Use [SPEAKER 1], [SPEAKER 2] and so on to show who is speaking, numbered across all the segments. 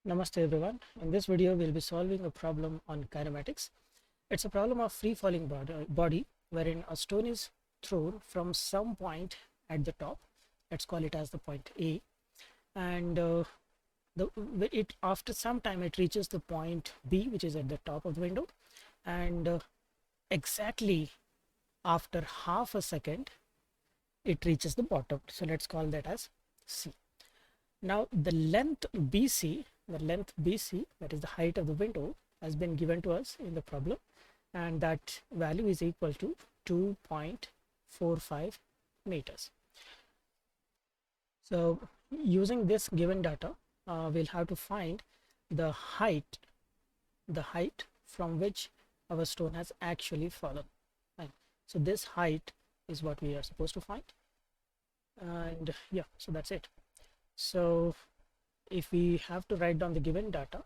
[SPEAKER 1] Namaste everyone. In this video, we'll be solving a problem on kinematics. It's a problem of free-falling body wherein a stone is thrown from some point at the top. Let's call it as the point A. And after some time, it reaches the point B, which is at the top of the window. And exactly after half a second, it reaches the bottom. So let's call that as C. Now the length BC, that is the height of the window, has been given to us in the problem, and that value is equal to 2.45 meters. So using this given data, we'll have to find the height from which our stone has actually fallen. Right. So this height is what we are supposed to find, and yeah, so that's it. So if we have to write down the given data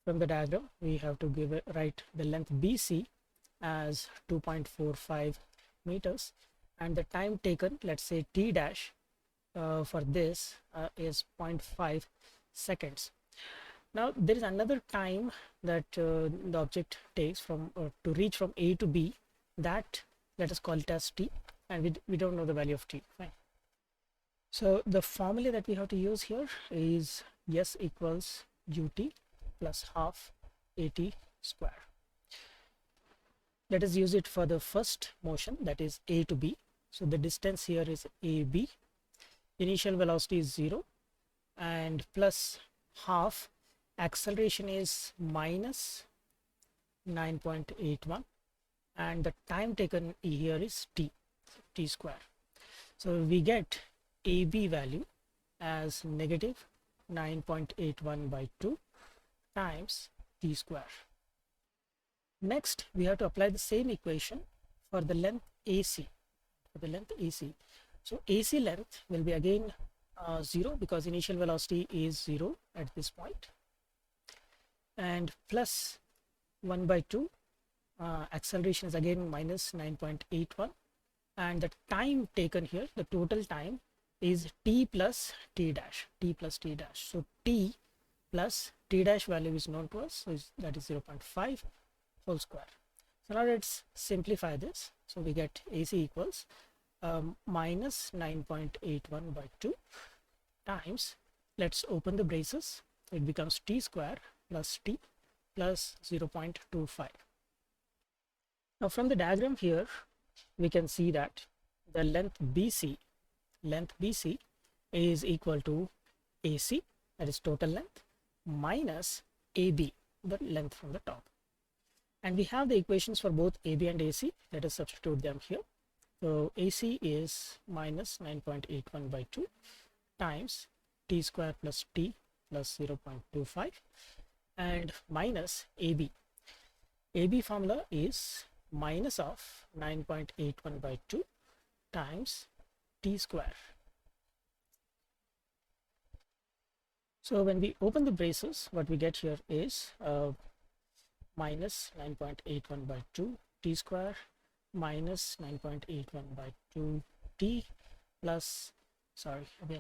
[SPEAKER 1] from the diagram, we have to write the length BC as 2.45 meters, and the time taken, let's say T dash, for this is 0.5 seconds. Now there is another time that the object takes from to reach from A to B, that let us call it as T, and we don't know the value of T. Fine. So the formula that we have to use here is S equals ut plus half at square. Let us use it for the first motion, that is A to B. So the distance here is AB. Initial velocity is 0 and plus half. Acceleration is minus 9.81 and the time taken here is t square. So we get AB value as negative 9.81 by 2 times t square. Next, we have to apply the same equation for the length AC. So AC length will be again 0 because initial velocity is 0 at this point, and plus 1 by 2. Acceleration is again minus 9.81, and the time taken here, the total time, is t plus t dash. So t plus t dash value is known to us, so that is 0.5 whole square. So now let's simplify this. So we get AC equals minus 9.81 by 2 times, let's open the braces, it becomes t square plus t plus 0.25. Now from the diagram here, we can see that the length BC is equal to AC, that is total length, minus AB, the length from the top. And we have the equations for both AB and AC. Let us substitute them here. So AC is minus 9.81 by 2 times t square plus t plus 0.25 and minus AB. AB formula is minus of 9.81 by 2 times t square. So when we open the braces, what we get here is minus 9.81 by 2 t square minus 9.81 by 2 t plus,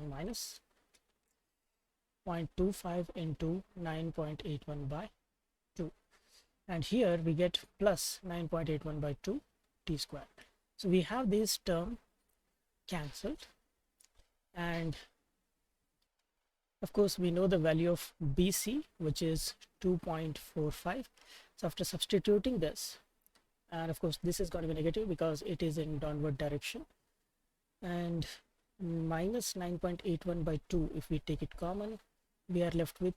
[SPEAKER 1] minus 0.25 into 9.81 by 2, and here we get plus 9.81 by 2 t square. So we have this term cancelled, and of course we know the value of BC, which is 2.45. So after substituting this, and of course this is going to be negative because it is in downward direction, and minus 9.81 by 2, if we take it common, we are left with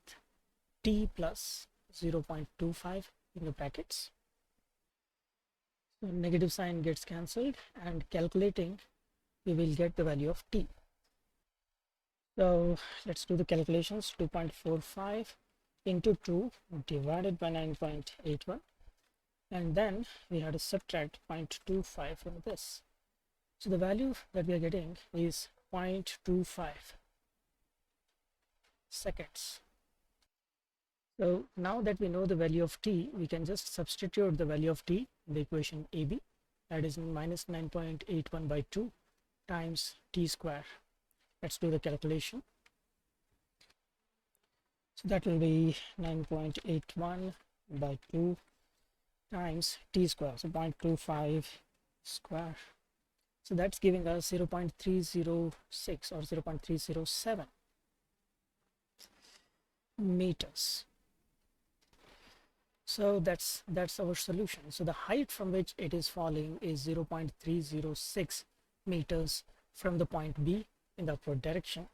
[SPEAKER 1] t plus 0.25 in the brackets. So negative sign gets cancelled, and calculating, we will get the value of t. So let's do the calculations. 2.45 into 2 divided by 9.81, and then we have to subtract 0.25 from this. So the value that we are getting is 0.25 seconds. So now that we know the value of t, we can just substitute the value of t in the equation AB, that is minus 9.81 by 2 times t square. Let's do the calculation. So that will be 9.81 by 2 times t square, so 0.25 square. So that's giving us 0.306 or 0.307 meters. So that's our solution. So the height from which it is falling is 0.306 meters from the point B in the upward direction,